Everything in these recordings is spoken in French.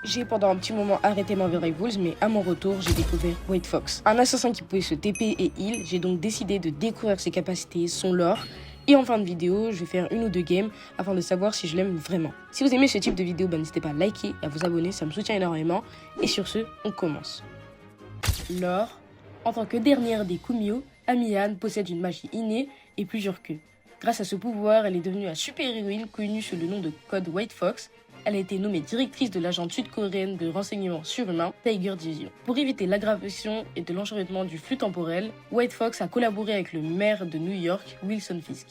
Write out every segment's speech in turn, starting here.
J'ai pendant un petit moment arrêté Marvel Rivals, mais à mon retour, j'ai découvert White Fox, un assassin qui pouvait se TP et heal. J'ai donc décidé de découvrir ses capacités, son lore. Et en fin de vidéo, je vais faire une ou deux games afin de savoir si je l'aime vraiment. Si vous aimez ce type de vidéo, n'hésitez pas à liker et à vous abonner, ça me soutient énormément. Et sur ce, on commence. Lore. En tant que dernière des Kumio, Amihan possède une magie innée et plusieurs queues. Grâce à ce pouvoir, elle est devenue la super-héroïne connue sous le nom de Code White Fox. Elle a été nommée directrice de l'agence sud-coréenne de renseignement surhumain Tiger Division. Pour éviter l'aggravation et de l'enchevêtrement du flux temporel, White Fox a collaboré avec le maire de New York, Wilson Fisk.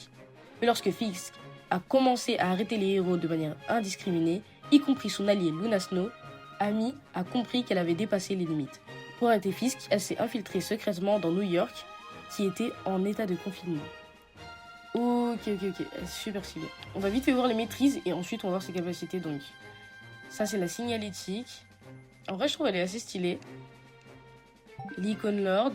Mais lorsque Fisk a commencé à arrêter les héros de manière indiscriminée, y compris son allié Luna Snow, Amy a compris qu'elle avait dépassé les limites. Pour arrêter Fisk, elle s'est infiltrée secrètement dans New York, qui était en état de confinement. Ok, super stylé. On va vite fait voir les maîtrises et ensuite on va voir ses capacités donc. Ça c'est la signalétique. En vrai je trouve elle est assez stylée. L'icône Lord.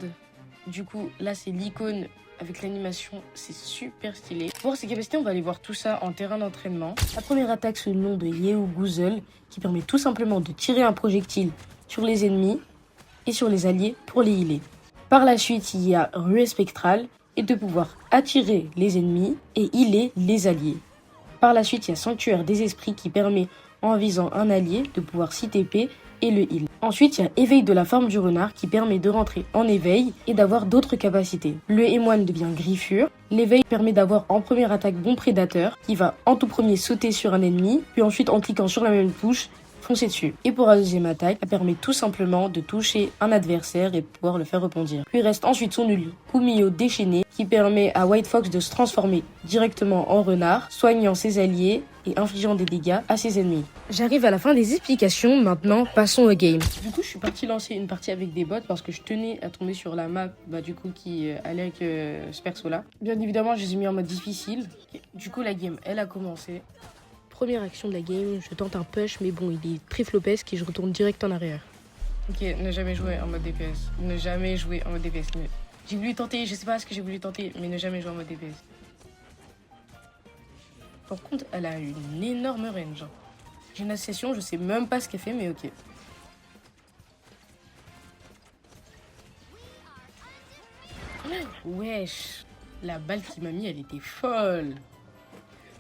Du coup là c'est l'icône avec l'animation, c'est super stylé. Pour voir ses capacités on va aller voir tout ça en terrain d'entraînement. La première attaque sous le nom de Yeo Guzzle qui permet tout simplement de tirer un projectile sur les ennemis et sur les alliés pour les healer. Par la suite il y a Ruée Spectrale et de pouvoir attirer les ennemis et healer les alliés. Par la suite, il y a Sanctuaire des Esprits qui permet, en visant un allié, de pouvoir s'y TP et le heal. Ensuite, il y a Éveil de la forme du renard qui permet de rentrer en éveil et d'avoir d'autres capacités. Le émoine devient Griffure. L'éveil permet d'avoir en première attaque Bon Prédateur qui va en tout premier sauter sur un ennemi, puis ensuite en cliquant sur la même touche, foncer dessus. Et pour la deuxième attaque, elle permet tout simplement de toucher un adversaire et pouvoir le faire rebondir. Puis reste ensuite son nul Kumio déchaîné qui permet à White Fox de se transformer directement en renard, soignant ses alliés et infligeant des dégâts à ses ennemis. J'arrive à la fin des explications, maintenant passons au game. Du coup je suis parti lancer une partie avec des bots parce que je tenais à tomber sur la map qui allait avec ce perso là. Bien évidemment je les ai mis en mode difficile. Du coup la game elle a commencé. Première action de la game, je tente un push, mais bon, il est très flopesque et je retourne direct en arrière. Ok, ne jamais jouer en mode DPS. Ne jamais jouer en mode DPS. J'ai voulu tenter, je sais pas ce que j'ai voulu tenter, mais ne jamais jouer en mode DPS. Par contre, elle a une énorme range. J'ai une association, je sais même pas ce qu'elle fait, mais ok. Wesh, la balle qui m'a mis, elle était folle.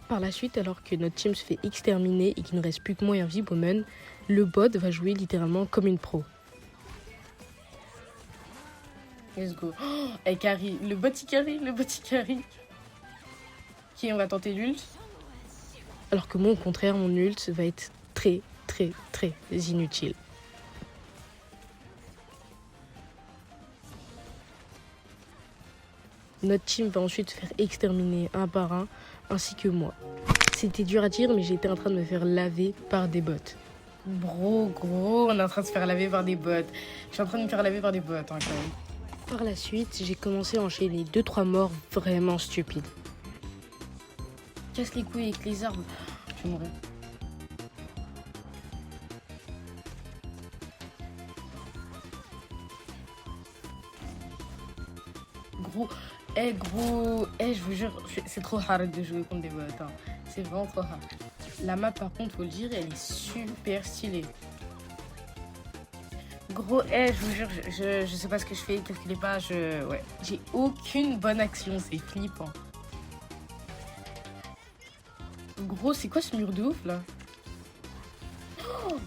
Par la suite, alors que notre team se fait exterminer et qu'il ne reste plus que moi et un V-Woman, le bot va jouer littéralement comme une pro. Let's go. Oh, elle carry. Le bot il carry. Ok, on va tenter l'ult. Alors que moi, au contraire, mon ult va être très inutile. Notre team va ensuite se faire exterminer un par un, ainsi que moi. C'était dur à dire, mais j'étais en train de me faire laver par des bots. Gros, on est en train de se faire laver par des bots. Je suis en train de me faire laver par des bots, hein, quand même. Par la suite, j'ai commencé à enchaîner 2-3 morts vraiment stupides. Casse les couilles avec les arbres. Je vais mourir. Gros, je vous jure, c'est trop hard de jouer contre des bots. Hein. C'est vraiment trop hard. La map, par contre, faut le dire, elle est super stylée. Gros, je vous jure, je sais pas ce que je fais, qu'est-ce qu'il est pas, ouais. J'ai aucune bonne action, c'est flippant. Gros, c'est quoi ce mur de ouf, là? Oh,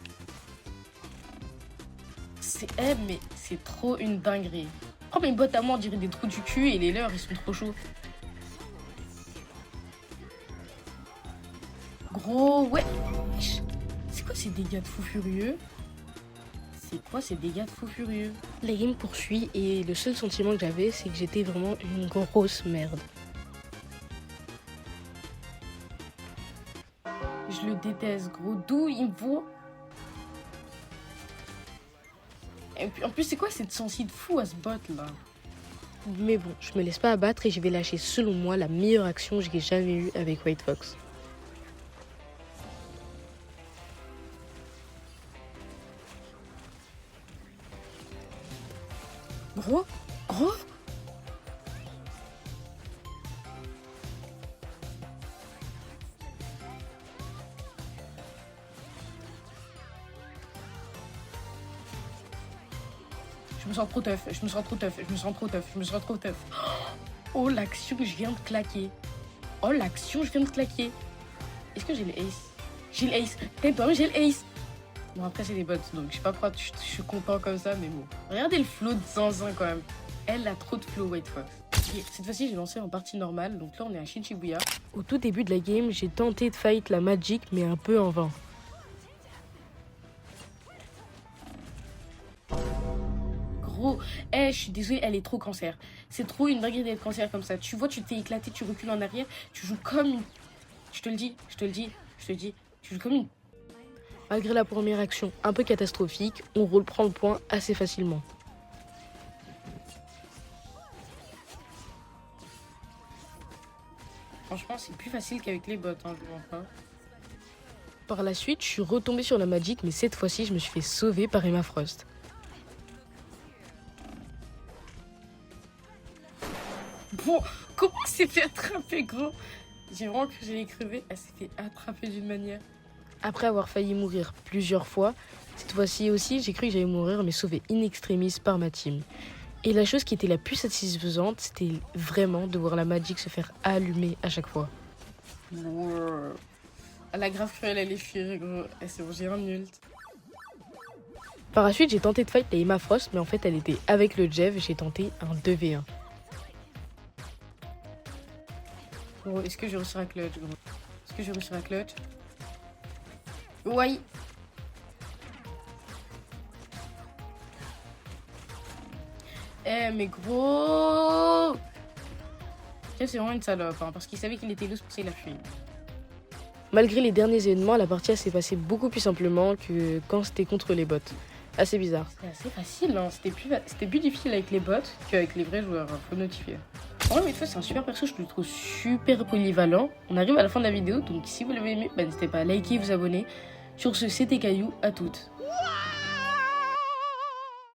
c'est mais c'est trop une dinguerie. Oh, mes bottes à moi, on dirait des trous du cul et les leurs, ils sont trop chauds. Gros, ouais. C'est quoi ces dégâts de fou furieux? La game poursuit et le seul sentiment que j'avais, c'est que j'étais vraiment une grosse merde. Je le déteste, gros. D'où il me faut? Et puis, en plus, c'est quoi cette sensi de fou à ce bot là? Mais bon, je me laisse pas abattre et je vais lâcher selon moi la meilleure action que j'ai jamais eue avec White Fox. Gros. me sens trop tough, je me sens trop tough, je me sens trop tough, je me sens trop tough. Oh, l'action que je viens de claquer. Oh, l'action que je viens de claquer. Est-ce que j'ai le ace? J'ai le ace. Tais-toi, j'ai le ace. Bon, après, c'est des bots, donc je sais pas pourquoi je suis content comme ça, mais bon. Regardez le flow de Zinzin quand même. Elle a trop de flow, White Fox. Et cette fois-ci, j'ai lancé en partie normale, donc là, on est à Shichibuya. Au tout début de la game, j'ai tenté de fight la Magic, mais un peu en vain. Gros, je suis désolée, elle est trop cancer. C'est trop une dinguerie d'être cancer comme ça. Tu vois, tu t'es éclaté, tu recules en arrière, tu joues comme une... Je te le dis, tu joues comme une... Malgré la première action un peu catastrophique, on reprend le point assez facilement. Franchement, c'est plus facile qu'avec les bots, hein, je vous mens pas. Par la suite, je suis retombée sur la Magic, mais cette fois-ci, je me suis fait sauver par Emma Frost. Bon, comment elle s'est fait attraper, gros? J'ai vraiment cru que j'allais crever. Elle s'est fait attraper d'une manière. Après avoir failli mourir plusieurs fois, cette fois-ci aussi, j'ai cru que j'allais mourir, mais sauvé in extremis par ma team. Et la chose qui était la plus satisfaisante, c'était vraiment de voir la Magic se faire allumer à chaque fois. Wow. La grave cruelle, elle est furie, gros. C'est bon, j'ai un ult. Par la suite, j'ai tenté de fight la Emma Frost, mais en fait, elle était avec le Jeff. J'ai tenté un 2v1. Gros, est-ce que je réussirai à clutch, gros? Est-ce que je réussirai à clutch? Ouais. Mais gros... C'est vraiment une salope, hein, parce qu'il savait qu'il était loose, pour ça il a fui. Malgré les derniers événements, la partie s'est passée beaucoup plus simplement que quand c'était contre les bots. Assez bizarre. C'était assez facile, hein. C'était plus difficile avec les bots qu'avec les vrais joueurs, faut notifier. Ouais, mais c'est un super perso, je le trouve super polyvalent. On arrive à la fin de la vidéo, donc si vous l'avez aimé, n'hésitez pas à liker et vous abonner. Sur ce, c'était Caillou, à toutes.